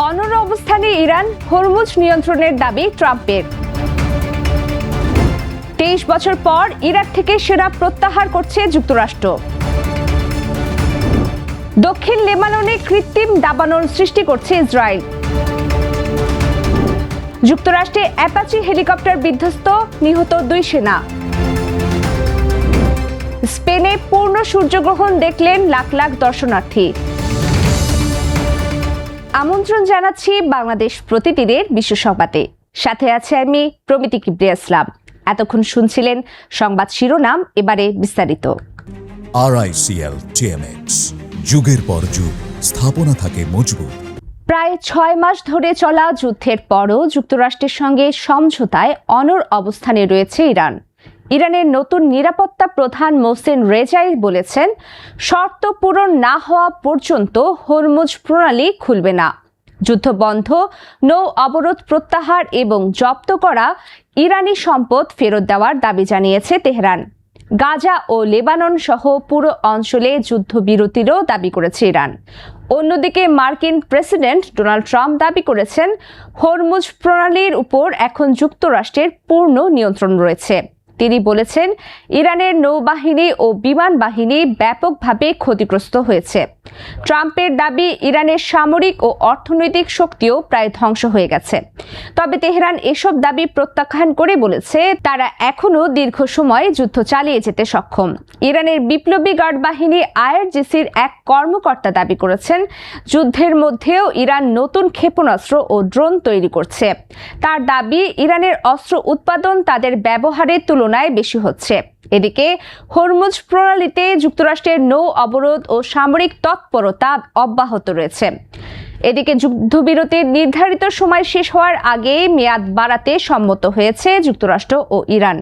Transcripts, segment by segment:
অনড় অবস্থানে Iran, Hormuz নিয়ন্ত্রণের দাবি ট্রাম্পের। 23 বছর পর ইরাক থেকে সেনা প্রত্যাহার করছে যুক্তরাষ্ট্র। দক্ষিণ লেবাননে কৃত্রিম দাবানল সৃষ্টি করছে ইসরায়েল। যুক্তরাষ্ট্রে অ্যাপাচি হেলিকপ্টার বিধ্বস্ত, নিহত 2 সেনা। স্পেনে পূর্ণ সূর্যগ্রহণ দেখলেন লাখ লাখ দর্শনার্থী। আমন্ত্রণ জানাচ্ছি বাংলাদেশ প্রতিদিনের বিশ্ব সংবাদে। সাথে আছে আমি প্রমিতি কিবরিয়া ইসলাম। এতক্ষণ শুনছিলেন সংবাদ শিরোনাম, এবারে বিস্তারিত। RICL TMX, যুগের পর যুগ স্থাপনা থাকে মজবুত। প্রায় 6 মাস ধরে চলা যুদ্ধের পরও যুক্তরাষ্ট্রের সঙ্গে সমঝোতায় অনড় অবস্থানে রয়েছে ইরান। ইরানের নতুন নিরাপত্তা প্রধান মোহসেন রেজাই বলেছেন, শর্ত পূরণ না হওয়া পর্যন্ত হরমুজ প্রণালী খুলবে না। যুদ্ধ বন্ধ, নৌ অবরোধ প্রত্যাহার এবং জব্দ করা ইরানি সম্পদ ফেরত দেওয়ার দাবি জানিয়েছে তেহরান। গাজা ও লেবানন সহ পুরো অঞ্চলে যুদ্ধবিরতিরও দাবি করেছে ইরান। অন্যদিকে মার্কিন প্রেসিডেন্ট ডোনাল্ড ট্রাম্প দাবি করেছেন, হরমুজ প্রণালীর উপর এখন যুক্তরাষ্ট্রের পূর্ণ নিয়ন্ত্রণ রয়েছে। তিনি বলেছেন, ইরানের নৌবাহিনী ও বিমান বাহিনী ব্যাপকভাবে ক্ষতিগ্রস্ত হয়েছে। ট্রাম্পের দাবি, ইরানের সামরিক ও অর্থনৈতিক শক্তিও প্রায় ধ্বংস হয়ে গেছে। তবে তেহরান এসব দাবি প্রত্যাখ্যান করে বলেছে, তারা এখনও দীর্ঘ সময় যুদ্ধ চালিয়ে যেতে সক্ষম। ইরানের বিপ্লবী গার্ড বাহিনী IRGCর এক কর্মকর্তা দাবি করেছেন, যুদ্ধের মধ্যেও ইরান নতুন ক্ষেপণাস্ত্র ও ড্রোন তৈরি করছে। তার দাবি, ইরানের অস্ত্র উৎপাদন তাদের ব্যবহারের তুলনায় বেশি হচ্ছে। এদিকে হরমুজ প্রণালীতে যুক্তরাষ্ট্রের নৌ অবরোধ ও সামরিক তৎপরতা অব্যাহত রয়েছে। এদিকে যুদ্ধবিরতির নির্ধারিত সময় শেষ হওয়ার আগে মেয়াদ বাড়াতে সম্মত হয়েছে যুক্তরাষ্ট্র ও ইরান।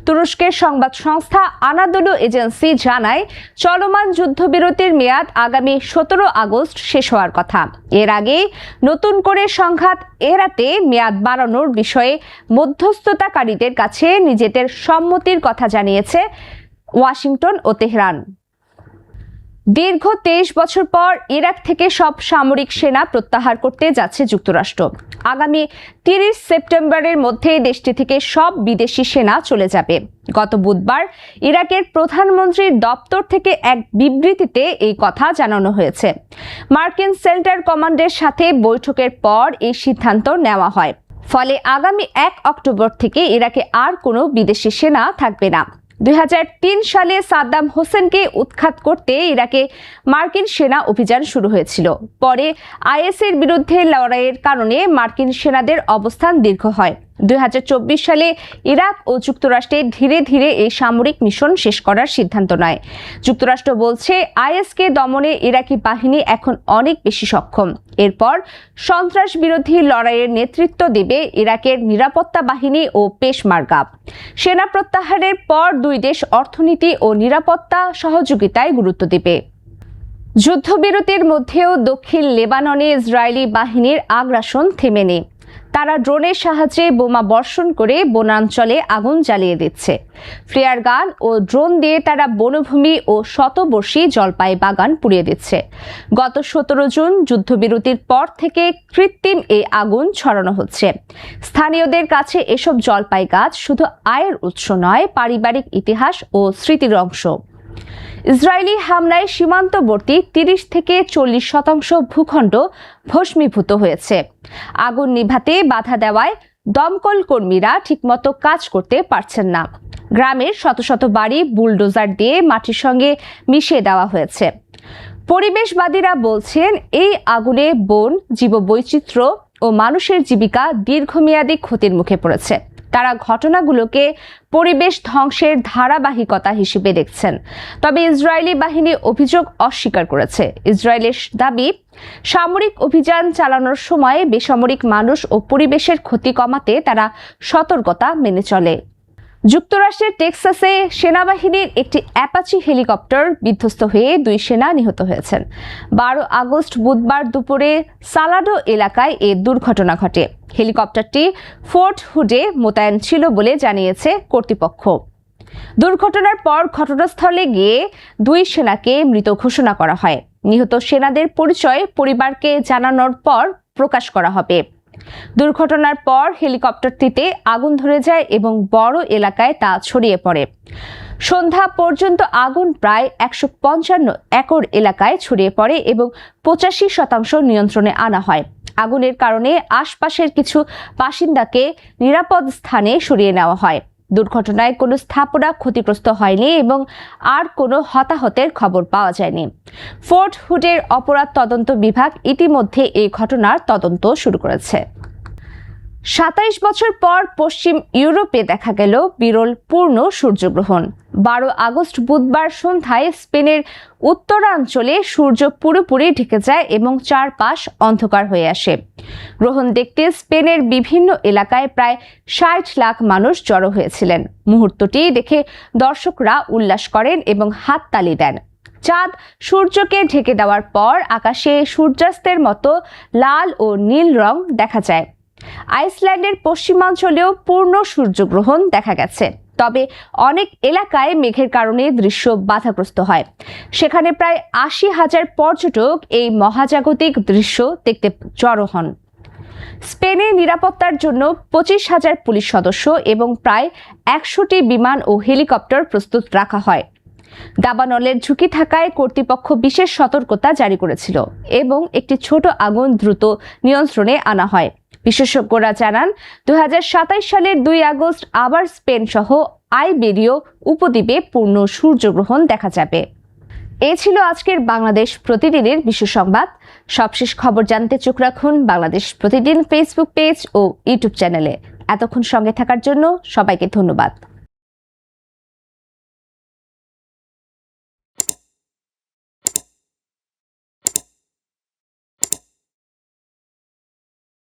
তুরস্কের সংবাদ সংস্থা আনাদোলু এজেন্সি জানায়, চলমান যুদ্ধবিরতির মেয়াদ আগামী 17 আগস্ট শেষ হওয়ার কথা। এর আগে নতুন করে সংঘাত এড়াতে মেয়াদ বাড়ানোর বিষয়ে মধ্যস্থতাকারীদের কাছে নিজেদের সম্মতির কথা জানিয়েছে ওয়াশিংটন ও তেহরান। দীর্ঘ 23 বছর পর ইরাক থেকে সব সামরিক সেনা প্রত্যাহার করতে যাচ্ছে যুক্তরাষ্ট্র। আগামী 30 সেপ্টেম্বরের মধ্যে দেশটি থেকে সব বিদেশি সেনা চলে যাবে। গত বুধবার ইরাকের প্রধানমন্ত্রীর দপ্তর থেকে এক বিবৃতিতে এই কথা জানানো হয়েছে। মার্কিন সেন্টার কমান্ডের সাথে বৈঠকের পর এই সিদ্ধান্ত নেওয়া হয়। ফলে আগামী 1 অক্টোবর থেকে ইরাকে আর কোনো বিদেশি সেনা থাকবে না। 2003 সালে সাদ্দাম হোসেনকে উৎখাত করতে ইরাকে মার্কিন সেনা অভিযান শুরু হয়েছিল। পরে IS-এর বিরুদ্ধে লড়াইয়ের কারণে মার্কিন সেনাদের অবস্থান দীর্ঘ হয়। 2024 সালে ইরাক ও যুক্তরাষ্ট্রে ধীরে ধীরে এই সামরিক মিশন শেষ করার সিদ্ধান্ত নেয়। যুক্তরাষ্ট্র বলছে, IS-কে দমনে ইরাকি বাহিনী এখন অনেক বেশি সক্ষম। এরপর সন্ত্রাস বিরোধী লড়াইয়ের নেতৃত্ব দেবে ইরাকের নিরাপত্তা বাহিনী ও পেশমার্গা। সেনা প্রত্যাহারের পর দুই দেশ অর্থনীতি ও নিরাপত্তা সহযোগিতায় গুরুত্ব দেবে। যুদ্ধবিরতির মধ্যেও দক্ষিণ লেবাননে ইসরায়েলি বাহিনীর আগ্রাসন থেমে নেই। তারা ড্রোনের সাহায্যে বোমা বর্ষণ করে বনাঞ্চলে আগুন জ্বালিয়ে দিচ্ছে। ফ্লেয়ার গান ও ড্রোন দিয়ে তারা বনভূমি ও শতবর্ষী জলপাই বাগান পুড়িয়ে দিচ্ছে। গত 17 জুন যুদ্ধবিরতির পর থেকে কৃত্রিম এই আগুন ছড়ানো হচ্ছে। স্থানীয়দের কাছে এসব জলপাই গাছ শুধু আয়ের উৎস নয়, পারিবারিক ইতিহাস ও স্মৃতির অংশ। ইসরায়েলি হামলায় সীমান্তবর্তী 30 থেকে 40% ভূখণ্ড ভস্মীভূত হয়েছে। আগুন নিভাতে বাধা দেওয়ায় দমকল কর্মীরা ঠিকমতো কাজ করতে পারছেন না। গ্রামের শত শত বাড়ি বুলডোজার দিয়ে মাটির সঙ্গে মিশিয়ে দেওয়া হয়েছে। পরিবেশবাদীরা বলছেন, এই আগুনে বন, জীববৈচিত্র্য ও মানুষের জীবিকা দীর্ঘমেয়াদী ক্ষতির মুখে পড়েছে। তারা ঘটনাগুলোকে পরিবেশ ধ্বংসের ধারাবাহিকতা হিসেবে দেখছেন। তবে ইসরায়েলি বাহিনী অভিযোগ অস্বীকার করেছে। ইসরায়েলের দাবি, সামরিক অভিযান চালানোর সময় বেসামরিক মানুষ ও পরিবেশের ক্ষতি কমাতে তারা সতর্কতা মেনে চলে। যুক্তরাষ্ট্রের টেক্সাসে সেনাবাহিনীর একটি অ্যাপাচি হেলিকপ্টার বিধ্বস্ত হয়ে 2 সেনা নিহত হয়েছেন। 12 আগস্ট বুধবার দুপুরে সালাডো এলাকায় এ দুর্ঘটনা ঘটে। হেলিকপ্টারটি ফোর্ট হুডে মোতায়েন ছিল বলে জানিয়েছে কর্তৃপক্ষ। দুর্ঘটনার পর ঘটনাস্থলে গিয়ে 2 সেনাকে মৃত ঘোষণা করা হয়। নিহত সেনাদের পরিচয় পরিবারকে জানানোর পর প্রকাশ করা হবে। দুর্ঘটনার পর হেলিকপ্টারটিতে আগুন ধরে যায় এবং বড় এলাকায় তা ছড়িয়ে পড়ে। সন্ধ্যা পর্যন্ত আগুন প্রায় 155 একর এলাকায় ছড়িয়ে পড়ে এবং 85% নিয়ন্ত্রণে আনা হয়। আগুনের কারণে আশপাশের কিছু বাসিন্দাকে নিরাপদ স্থানে সরিয়ে নেওয়া হয়। দুর্ঘটনায় কোনো স্থাপনা ক্ষতিগ্রস্ত হয়নি এবং আর কোনো হতাহতের খবর পাওয়া যায়নি। ফোর্ট হুডের অপরাধ তদন্ত বিভাগ ইতিমধ্যে এই ঘটনার তদন্ত শুরু করেছে। 27 বছর পর পশ্চিম ইউরোপে দেখা গেল বিরল পূর্ণ সূর্যগ্রহণ। 12 আগস্ট বুধবার সন্ধ্যায় স্পেনের উত্তরাঞ্চলে সূর্য পুরোপুরি ঢেকে যায় এবং চারপাশ অন্ধকার হয়ে আসে। গ্রহণ দেখতে স্পেনের বিভিন্ন এলাকায় প্রায় 60 লাখ মানুষ জড়ো হয়েছিলেন। মুহূর্তটি দেখে দর্শকরা উল্লাস করেন এবং হাততালি দেন। চাঁদ সূর্যকে ঢেকে দেওয়ার পর আকাশে সূর্যাস্তের মতো লাল ও নীল রং দেখা যায়। আইসল্যান্ডের পশ্চিমাঞ্চলেও পূর্ণ সূর্যগ্রহণ দেখা গেছে, তবে অনেক এলাকায় মেঘের কারণে দৃশ্য বাধাগ্রস্ত হয়। সেখানে প্রায় 80,000 পর্যটক এই মহাজাগতিক দৃশ্য দেখতে জড়ো হন। স্পেনে নিরাপত্তার জন্য 25,000 পুলিশ সদস্য এবং প্রায় 100টি বিমান ও হেলিকপ্টার প্রস্তুত রাখা হয়। দাবানলের ঝুঁকি থাকায় কর্তৃপক্ষ বিশেষ সতর্কতা জারি করেছিল এবং একটি ছোট আগুন দ্রুত নিয়ন্ত্রণে আনা হয়। বিশেষজ্ঞরা জানান 2027 সালের 2 আগস্ট আবার স্পেন সহ আইবেরীয় উপদ্বীপে পূর্ণ সূর্যগ্রহণ দেখা যাবে। এ ছিল আজকের বাংলাদেশ প্রতিদিনের বিশেষ সংবাদ। সবশেষ খবর জানতে চোখ রাখুন বাংলাদেশ প্রতিদিন ফেসবুক পেজ ও ইউটিউব চ্যানেলে। এতক্ষণ সঙ্গে থাকার জন্য সবাইকে ধন্যবাদ।